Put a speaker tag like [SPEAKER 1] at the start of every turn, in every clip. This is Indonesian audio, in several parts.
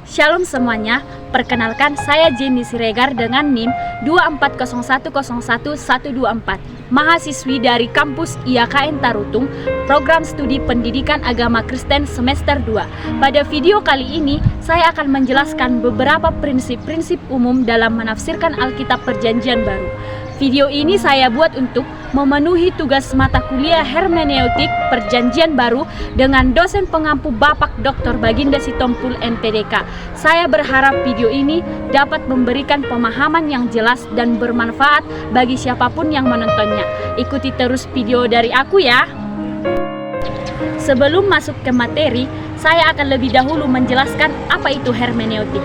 [SPEAKER 1] Shalom semuanya, perkenalkan saya Jenny Siregar dengan NIM 240101124, mahasiswi dari kampus IAKN Tarutung, program studi pendidikan agama Kristen semester 2. Pada video kali ini, saya akan menjelaskan beberapa prinsip-prinsip umum dalam menafsirkan Alkitab Perjanjian Baru. Video ini saya buat untuk memenuhi tugas mata kuliah hermeneutik Perjanjian Baru dengan dosen pengampu Bapak Dr. Baginda Sitompul MPDK. Saya berharap video ini dapat memberikan pemahaman yang jelas dan bermanfaat bagi siapapun yang menontonnya. Ikuti terus video dari aku ya. Sebelum masuk ke materi, saya akan lebih dahulu menjelaskan apa itu hermeneutik.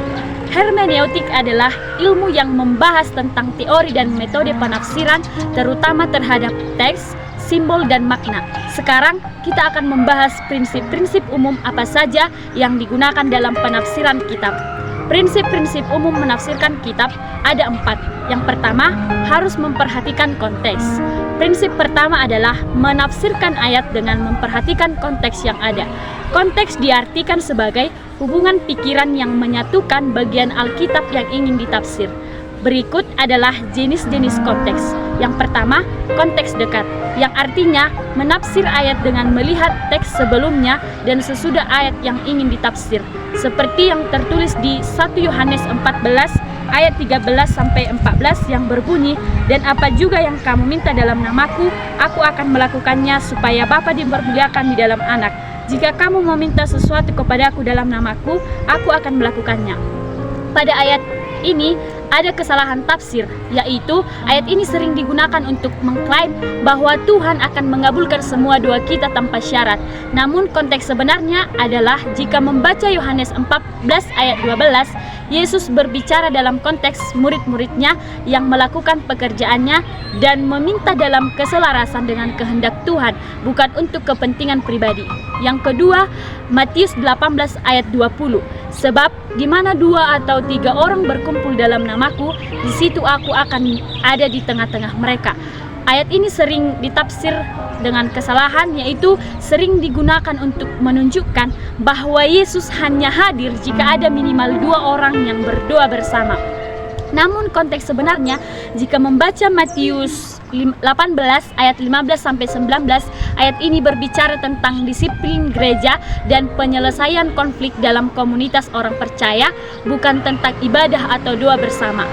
[SPEAKER 1] Hermeneutik adalah ilmu yang membahas tentang teori dan metode penafsiran, terutama terhadap teks, simbol, dan makna. Sekarang kita akan membahas prinsip-prinsip umum apa saja yang digunakan dalam penafsiran kitab. Prinsip-prinsip umum menafsirkan kitab ada 4. Yang pertama, harus memperhatikan konteks. Prinsip pertama adalah menafsirkan ayat dengan memperhatikan konteks yang ada. Konteks diartikan sebagai hubungan pikiran yang menyatukan bagian Alkitab yang ingin ditafsir. Berikut adalah jenis-jenis konteks. Yang pertama, konteks dekat, yang artinya menafsir ayat dengan melihat teks sebelumnya dan sesudah ayat yang ingin ditafsir. Seperti yang tertulis di 1 Yohanes 14 ayat 13-14 yang berbunyi, "Dan apa juga yang kamu minta dalam namaku, aku akan melakukannya supaya Bapa dipermuliakan di dalam Anak. Jika kamu meminta sesuatu kepadaku dalam namaku, aku akan melakukannya." Pada ayat ini ada kesalahan tafsir, yaitu ayat ini sering digunakan untuk mengklaim bahwa Tuhan akan mengabulkan semua doa kita tanpa syarat. Namun konteks sebenarnya adalah jika membaca Yohanes 14 ayat 12, Yesus berbicara dalam konteks murid-muridnya yang melakukan pekerjaannya dan meminta dalam keselarasan dengan kehendak Tuhan, bukan untuk kepentingan pribadi. Yang kedua, Matius 18 ayat 20. "Sebab di mana 2 atau 3 orang berkumpul dalam namaku, di situ aku akan ada di tengah-tengah mereka." Ayat ini sering ditafsir dengan kesalahan, yaitu sering digunakan untuk menunjukkan bahwa Yesus hanya hadir jika ada minimal 2 orang yang berdoa bersama. Namun konteks sebenarnya jika membaca Matius 18 ayat 15-19, ayat ini berbicara tentang disiplin gereja dan penyelesaian konflik dalam komunitas orang percaya, bukan tentang ibadah atau doa bersama.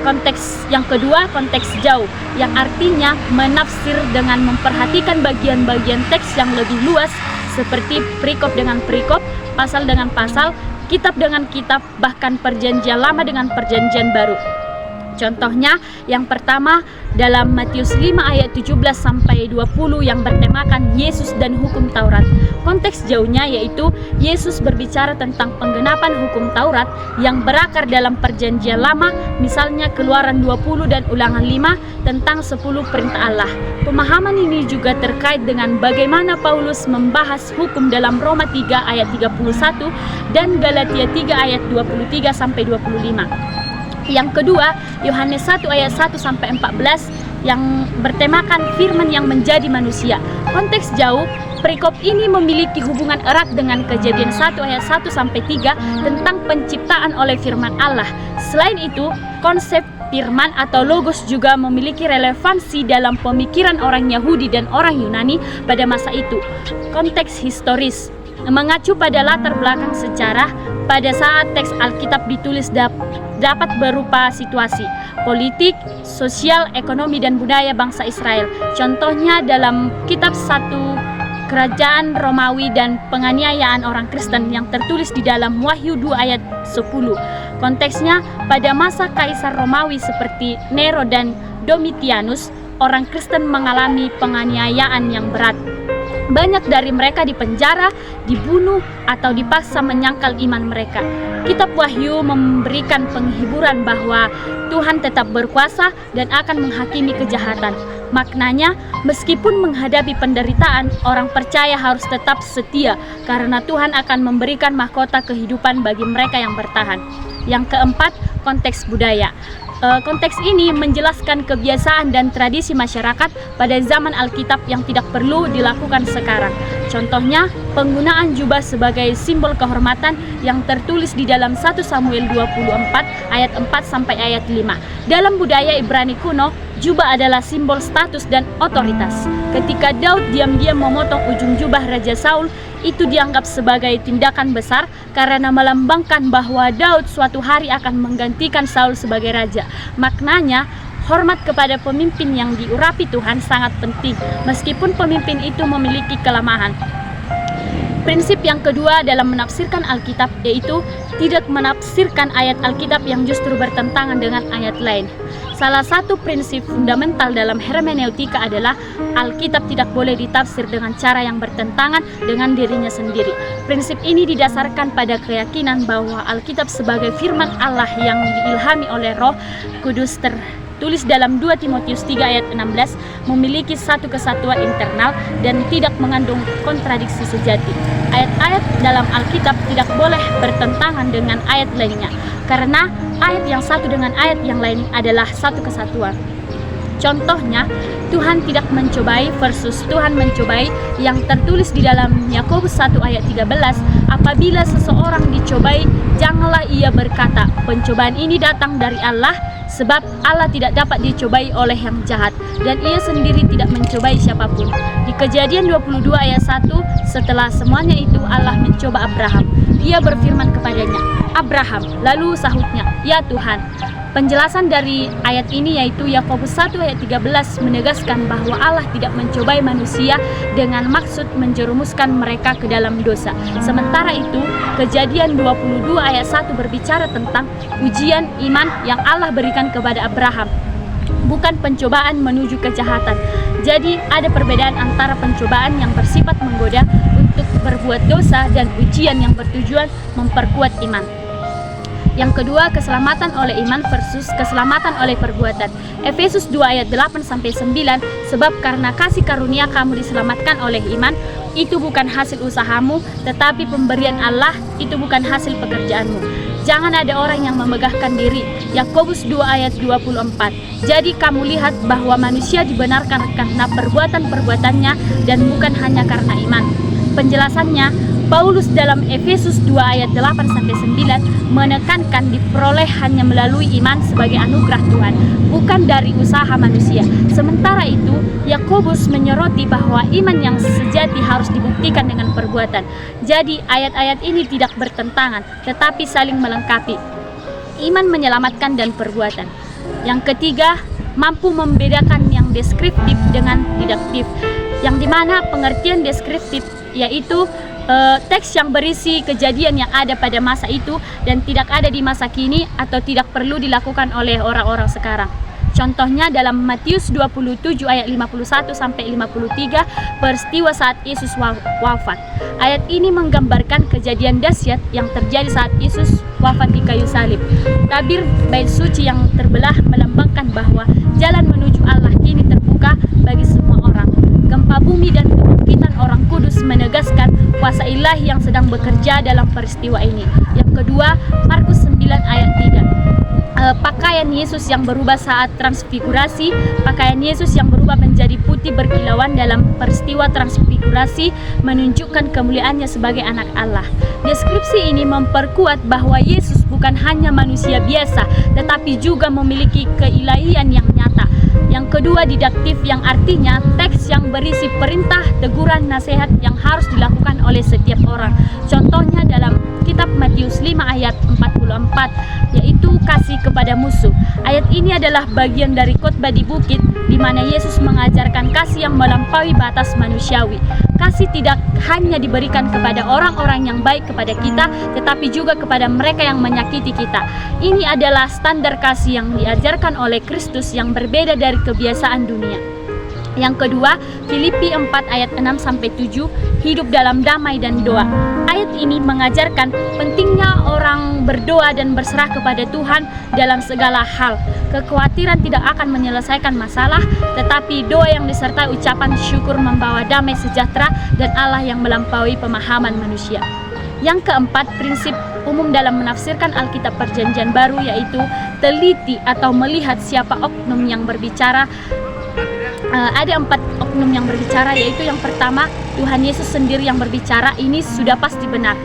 [SPEAKER 1] Konteks yang kedua, konteks jauh, yang artinya menafsir dengan memperhatikan bagian-bagian teks yang lebih luas, seperti perikop dengan perikop, pasal dengan pasal, kitab dengan kitab, bahkan perjanjian lama dengan perjanjian baru. Contohnya, yang pertama dalam Matius 5 ayat 17-20 yang bertemakan Yesus dan hukum Taurat. Konteks jauhnya yaitu Yesus berbicara tentang penggenapan hukum Taurat yang berakar dalam perjanjian lama, misalnya Keluaran 20 dan Ulangan 5 tentang 10 perintah Allah. Pemahaman ini juga terkait dengan bagaimana Paulus membahas hukum dalam Roma 3 ayat 31 dan Galatia 3 ayat 23-25. Yang kedua, Yohanes 1 ayat 1-14 yang bertemakan firman yang menjadi manusia. Konteks jauh, perikop ini memiliki hubungan erat dengan Kejadian 1 ayat 1-3 tentang penciptaan oleh firman Allah. Selain itu, konsep firman atau logos juga memiliki relevansi dalam pemikiran orang Yahudi dan orang Yunani pada masa itu. Konteks historis mengacu pada latar belakang sejarah pada saat teks Alkitab ditulis dapat berupa situasi politik, sosial, ekonomi, dan budaya bangsa Israel. Contohnya dalam kitab 1 Kerajaan Romawi dan penganiayaan orang Kristen yang tertulis di dalam Wahyu 2 ayat 10. Konteksnya pada masa Kaisar Romawi seperti Nero dan Domitianus, orang Kristen mengalami penganiayaan yang berat. Banyak dari mereka dipenjara, dibunuh, atau dipaksa menyangkal iman mereka. Kitab Wahyu memberikan penghiburan bahwa Tuhan tetap berkuasa dan akan menghakimi kejahatan. Maknanya, meskipun menghadapi penderitaan, orang percaya harus tetap setia karena Tuhan akan memberikan mahkota kehidupan bagi mereka yang bertahan. Yang keempat, konteks budaya. Konteks ini menjelaskan kebiasaan dan tradisi masyarakat pada zaman Alkitab yang tidak perlu dilakukan sekarang. Contohnya, penggunaan jubah sebagai simbol kehormatan yang tertulis di dalam 1 Samuel 24 ayat 4 sampai ayat 5. Dalam budaya Ibrani kuno, jubah adalah simbol status dan otoritas. Ketika Daud diam-diam memotong ujung jubah Raja Saul, itu dianggap sebagai tindakan besar karena melambangkan bahwa Daud suatu hari akan menggantikan Saul sebagai raja. Maknanya, hormat kepada pemimpin yang diurapi Tuhan sangat penting, meskipun pemimpin itu memiliki kelemahan. Prinsip yang kedua dalam menafsirkan Alkitab yaitu tidak menafsirkan ayat Alkitab yang justru bertentangan dengan ayat lain. Salah satu prinsip fundamental dalam hermeneutika adalah Alkitab tidak boleh ditafsir dengan cara yang bertentangan dengan dirinya sendiri. Prinsip ini didasarkan pada keyakinan bahwa Alkitab sebagai firman Allah yang diilhami oleh Roh Kudus tertulis dalam 2 Timotius 3 ayat 16 memiliki satu kesatuan internal dan tidak mengandung kontradiksi sejati. Ayat-ayat dalam Alkitab tidak boleh bertentangan dengan ayat lainnya, karena ayat yang satu dengan ayat yang lain adalah satu kesatuan. Contohnya, Tuhan tidak mencobai versus Tuhan mencobai yang tertulis di dalam Yakobus 1 ayat 13. Apabila seseorang dicobai, janganlah ia berkata, pencobaan ini datang dari Allah, sebab Allah tidak dapat dicobai oleh yang jahat, dan ia sendiri tidak mencobai siapapun. Di Kejadian 22 ayat 1, setelah semuanya itu Allah mencoba Abraham. Ia berfirman kepadanya, Abraham, lalu sahutnya, ya Tuhan. Penjelasan dari ayat ini yaitu Yakobus 1 ayat 13 menegaskan bahwa Allah tidak mencobai manusia dengan maksud menjerumuskan mereka ke dalam dosa. Sementara itu, Kejadian 22 ayat 1 berbicara tentang ujian iman yang Allah berikan kepada Abraham, bukan pencobaan menuju kejahatan. Jadi ada perbedaan antara pencobaan yang bersifat menggoda untuk berbuat dosa dan ujian yang bertujuan memperkuat iman. Yang kedua, keselamatan oleh iman versus keselamatan oleh perbuatan. Efesus 2 ayat 8-9, sebab karena kasih karunia kamu diselamatkan oleh iman, itu bukan hasil usahamu, tetapi pemberian Allah, itu bukan hasil pekerjaanmu. Jangan ada orang yang memegahkan diri. Yakobus 2 ayat 24. Jadi kamu lihat bahwa manusia dibenarkan karena perbuatan-perbuatannya dan bukan hanya karena iman. Penjelasannya, Paulus dalam Efesus 2 ayat 8-9 menekankan diperoleh hanya melalui iman sebagai anugerah Tuhan, bukan dari usaha manusia. Sementara itu, Yakobus menyoroti bahwa iman yang sejati harus dibuktikan dengan perbuatan. Jadi, ayat-ayat ini tidak bertentangan, tetapi saling melengkapi. Iman menyelamatkan dan perbuatan. Yang ketiga, mampu membedakan yang deskriptif dengan didaktif, yang dimana pengertian deskriptif yaitu teks yang berisi kejadian yang ada pada masa itu dan tidak ada di masa kini atau tidak perlu dilakukan oleh orang-orang sekarang. Contohnya dalam Matius 27 ayat 51-53, peristiwa saat Yesus wafat. Ayat ini menggambarkan kejadian dahsyat yang terjadi saat Yesus wafat di kayu salib. Tabir bait suci yang terbelah melambangkan bahwa jalan menuju Allah kini terbuka bagi semua orang. Gempa bumi dan kebangkitan orang kudus menegaskan kuasa ilahi yang sedang bekerja dalam peristiwa ini. Yang kedua, Markus 9 ayat 3. Pakaian Yesus yang berubah saat transfigurasi. Pakaian Yesus yang berubah menjadi putih berkilauan dalam peristiwa transfigurasi menunjukkan kemuliaannya sebagai anak Allah. Deskripsi ini memperkuat bahwa Yesus bukan hanya manusia biasa, tetapi juga memiliki keilahian yang nyata. Yang kedua, didaktif, yang artinya teks yang berisi perintah, teguran, nasihat yang harus dilakukan oleh setiap orang. Contohnya dalam kitab Matius 5 ayat 44, yaitu kasih kepada musuh. Ayat ini adalah bagian dari khotbah di bukit, di mana Yesus mengajarkan kasih yang melampaui batas manusiawi. Kasih tidak hanya diberikan kepada orang-orang yang baik kepada kita, tetapi juga kepada mereka yang menyakiti kita. Ini adalah standar kasih yang diajarkan oleh Kristus yang berbeda dari kebiasaan dunia. Yang kedua, Filipi 4 ayat 6-7, hidup dalam damai dan doa. Ayat ini mengajarkan pentingnya orang berdoa dan berserah kepada Tuhan dalam segala hal. Kekhawatiran tidak akan menyelesaikan masalah, tetapi doa yang disertai ucapan syukur membawa damai sejahtera dan Allah yang melampaui pemahaman manusia. Yang keempat, prinsip umum dalam menafsirkan Alkitab Perjanjian Baru yaitu teliti atau melihat siapa oknum yang berbicara ada 4 oknum yang berbicara, yaitu yang pertama Tuhan Yesus sendiri yang berbicara. Ini sudah pasti benar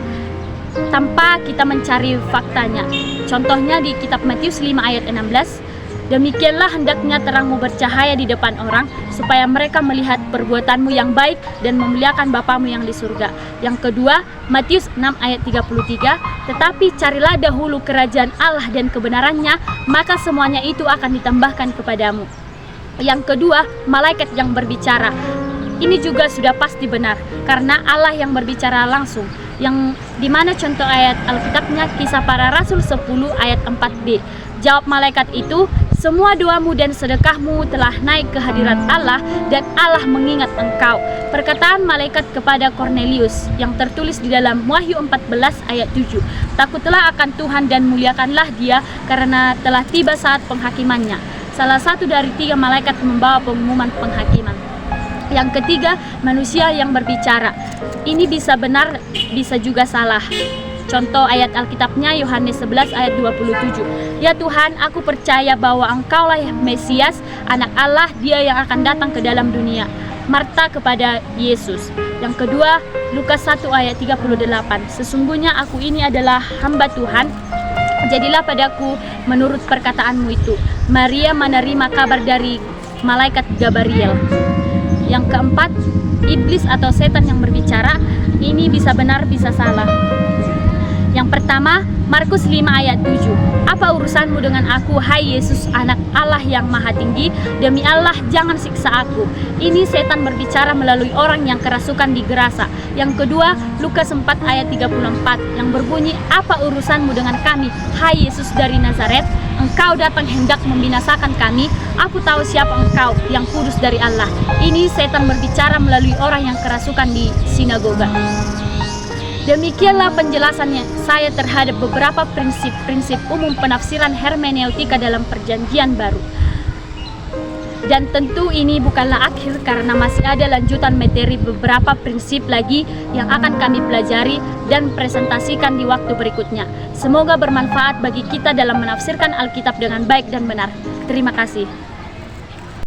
[SPEAKER 1] tanpa kita mencari faktanya. Contohnya di kitab Matius 5 ayat 16, demikianlah hendaknya terangmu bercahaya di depan orang, supaya mereka melihat perbuatanmu yang baik dan memuliakan Bapamu yang di surga. Yang kedua, Matius 6 ayat 33, tetapi carilah dahulu kerajaan Allah dan kebenarannya, maka semuanya itu akan ditambahkan kepadamu. Yang kedua, malaikat yang berbicara. Ini juga sudah pasti benar, karena Allah yang berbicara langsung. Yang dimana contoh ayat Alkitabnya Kisah Para Rasul 10 ayat 4b. Jawab malaikat itu, semua doamu dan sedekahmu telah naik ke hadirat Allah, dan Allah mengingat engkau. Perkataan malaikat kepada Cornelius yang tertulis di dalam Wahyu 14 ayat 7. Takutlah akan Tuhan dan muliakanlah dia, karena telah tiba saat penghakimannya. Salah satu dari 3 malaikat membawa pengumuman penghakiman. Yang ketiga, manusia yang berbicara. Ini bisa benar, bisa juga salah. Contoh ayat Alkitabnya Yohanes 11 ayat 27. Ya Tuhan, aku percaya bahwa Engkaulah Mesias, anak Allah, dia yang akan datang ke dalam dunia. Marta kepada Yesus. Yang kedua, Lukas 1 ayat 38. Sesungguhnya aku ini adalah hamba Tuhan, jadilah padaku menurut perkataanmu itu. Maria menerima kabar dari malaikat Gabriel. Yang keempat, iblis atau setan yang berbicara. Ini bisa benar, bisa salah. Yang pertama, Markus 5 ayat 7. Apa urusanmu dengan aku, hai Yesus, anak Allah yang maha tinggi? Demi Allah, jangan siksa aku. Ini setan berbicara melalui orang yang kerasukan di Gerasa. Yang kedua, Lukas 4 ayat 34 yang berbunyi, apa urusanmu dengan kami, hai Yesus dari Nazaret? Engkau datang hendak membinasakan kami. Aku tahu siapa engkau, yang kudus dari Allah. Ini setan berbicara melalui orang yang kerasukan di sinagoga. Demikianlah penjelasannya saya terhadap beberapa prinsip-prinsip umum penafsiran hermeneutika dalam Perjanjian Baru. Dan tentu ini bukanlah akhir, karena masih ada lanjutan materi beberapa prinsip lagi yang akan kami pelajari dan presentasikan di waktu berikutnya. Semoga bermanfaat bagi kita dalam menafsirkan Alkitab dengan baik dan benar. Terima kasih.